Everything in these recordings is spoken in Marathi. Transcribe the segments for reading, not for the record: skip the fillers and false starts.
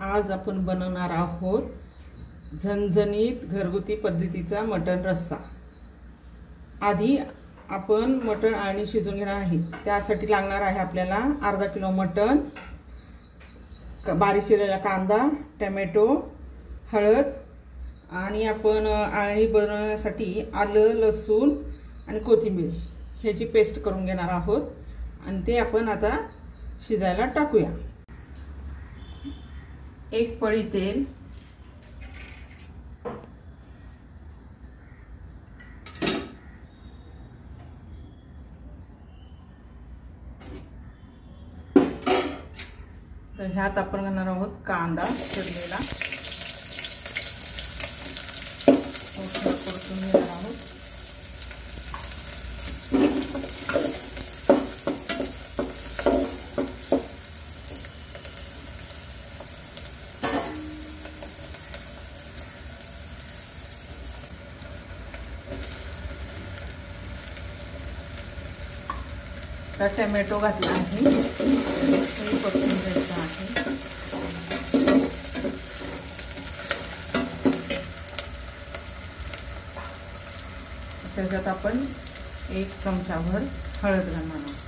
आज आपण बनवणार आहोत झणझणीत घरगुती पद्धतीचा मटण रस्सा। आधी आपण मटण आणि शिजवून घेणार आहे। त्यासाठी लागणार आहे आपल्याला अर्धा किलो मटण, बारीक चिरलेला कांदा, टोमॅटो, हळद आणि आपण आळणी बनवण्यासाठी आलं, लसूण आणि कोथिंबीर ह्याची पेस्ट करून घेणार आहोत आणि ते आपण आता शिजायला टाकूया। एक पळी तेल, तर ह्यात आपण घालणार आहोत कांदा चिरलेला, परतून घेणार आहोत। तर टोमॅटो घातला आहे, हे परतून घ्यायचं आहे। त्याच्यात आपण 1 चमचाभर हळद घालणार आहोत।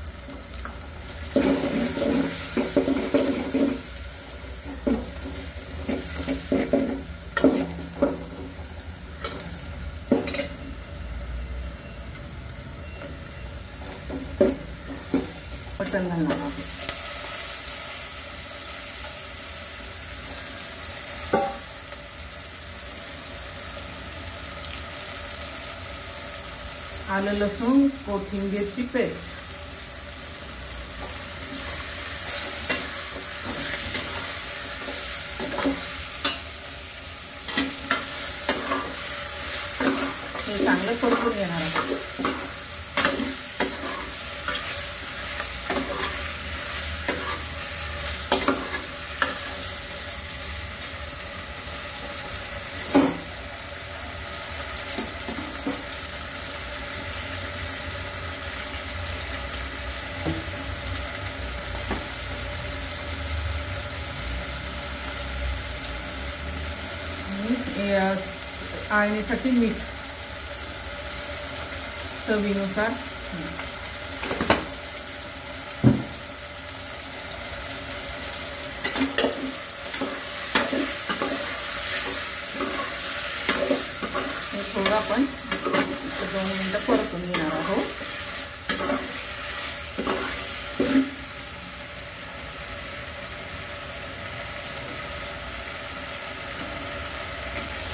मटण घालणार आहोत। आलं, लसूण, कोथिंबीरची पेस्ट, हे चांगलं परतून घेणार आहोत। आळणीसाठी मीठ चवीनुसार, हे थोडं आपण 2 मिनिटं परतून घेणार आहोत।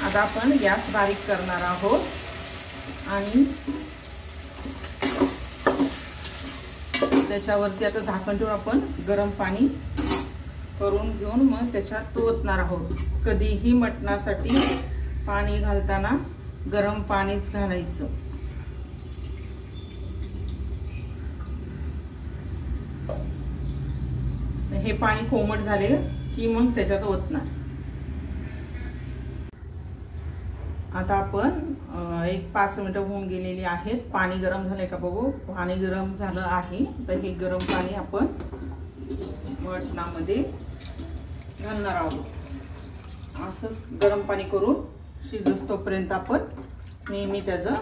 आता आपण गॅस बारीक करणार आहोत आणि त्याच्यावरती आता झाकण ठेवून आपण गरम पाणी करून घेऊन मग त्याच्यात ओतणार आहोत। कधीही मटणासाठी पाणी घालताना गरम पाणीच घालायचं। हे पाणी कोमट झाले की मग त्याच्यात ओतणार। आता आपण 1-5 मिनिटं होऊन गेलेली आहेत। पाणी गरम झालंय का बघू। पाणी गरम झालं आहे, तर हे गरम पाणी आपण मटणामध्ये घालणार आहोत। असंच गरम पाणी करून शिजस तोपर्यंत आपण नेहमी त्याचं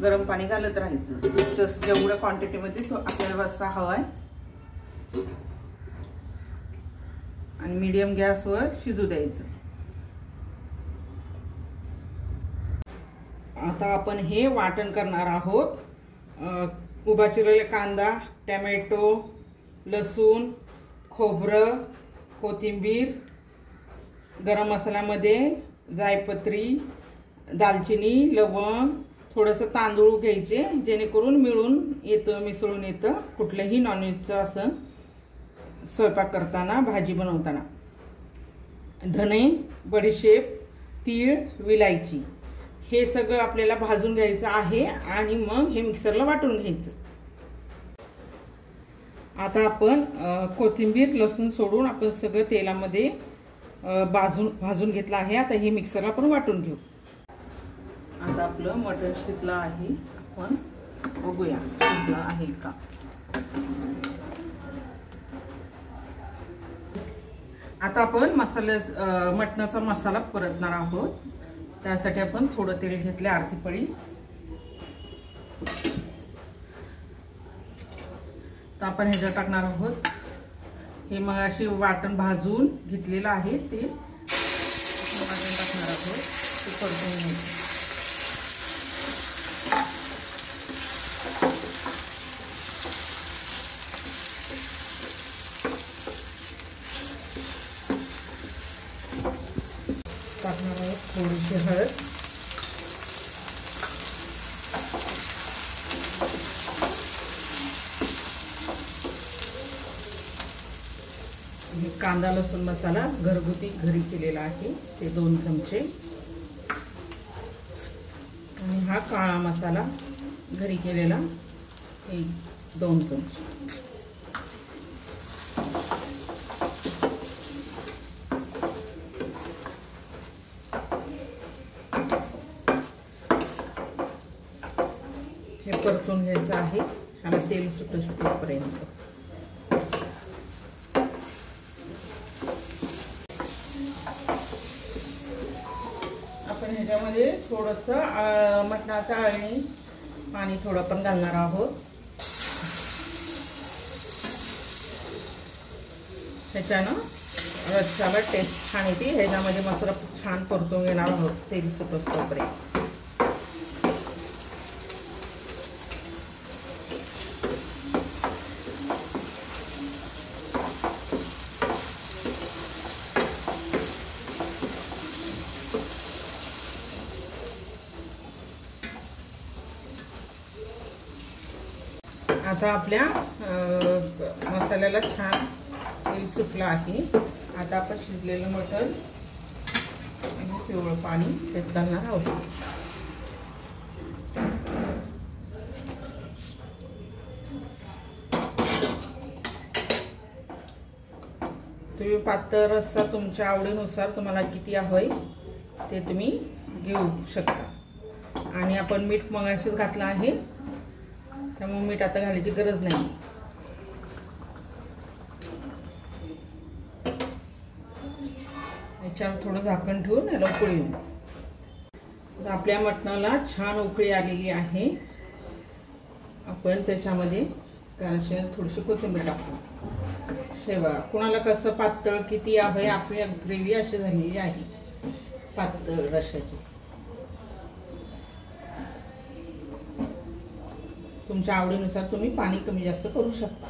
गरम पाणी घालत राहायचं। जस्ट जेवढ्या क्वांटिटीमध्ये तो आपल्याला रस्सा हवा आहे आणि मीडियम गॅसवर शिजू द्यायचं। आता आपण हे वाटण करणार आहोत। उभा चिरलेला कांदा, टोमॅटो, लसूण, खोबरं, कोथिंबीर, गरम मसाल्यामध्ये जायपत्री, दालचिनी, लवंग, थोडंसं तांदूळ घ्यायचे जेणेकरून मिसळून येतं कुठलंही नॉनव्हेजचं असं स्वयंपाक करताना, भाजी बनवताना। धणे, बडीशेप, तीळ, विलायची हे सगळं आपल्याला भाजून घ्यायचं आहे आणि मग हे मिक्सरला वाटून घ्यायचं। आता आपण कोथिंबीर, लसूण सोडून आपण सगळं तेलामध्ये भाजून घेतलं आहे। आता हे मिक्सरला आपण वाटून घेऊ। आता आपलं मटण शिजलं आहे, आपण बघूया शिजलं आहे का। आता आपण मटणाचा मसाला परतणार आहोत. त्यासाठी आपण थोडं तेल घेतले, अर्धी पळी. तर आपण ह्याच्यात टाकणार आहोत हे मग अशी वाटण भाजून घेतलेलं आहे ते टाकणार आहोत. ते परतून घ्यायचं. टाकणार आहोत थोडीशी हळद. कांदा लसूण मसाला घरगुती घरी केलेला आहे ते 2 चमचे. आणि हा काळा मसाला घरी केलेला 2 चमचे. हे परतून घ्यायचं आहे. ह्याला तेल सुटेपर्यंत. आपण ह्याच्यामध्ये थोडंसं मटणाचं अळणी पाणी थोडं पण घालणार आहोत. ह्याच्यानं रस्स्याला टेस्ट छान येते. ह्याच्यामध्ये मसाला छान परतून घेणार आहोत तेल सुटेपर्यंत. आता आपल्या मसाल्याला छान तेल सुटलं आहे. आता आपण शिजलेलं मटण आणि पिवळं पाणी त्यात घालणार आहोत. तुम्ही पातळ रस्सा तुमच्या आवडीनुसार तुम्हाला किती हवंय ते तुम्ही घेऊ शकता. आणि आपण मीठ मगाशीच घातलं आहे त्यामुळे मीठ आता घालायची गरज नाही. याच्यावर थोडं झाकण ठेवून याला उकळी येऊ. आपल्या मटणाला छान उकळी आलेली आहे. आपण त्याच्यामध्ये थोडीशी कोथिंबीर टाकू. हे बघा, कुणाला कसं पातळ किती आहे, आपली ग्रेव्ही अशी झालेली आहे पातळ रश्श्याची. तुमच्या आवडीनुसार तुम्ही पाणी कमी जास्त करू शकता.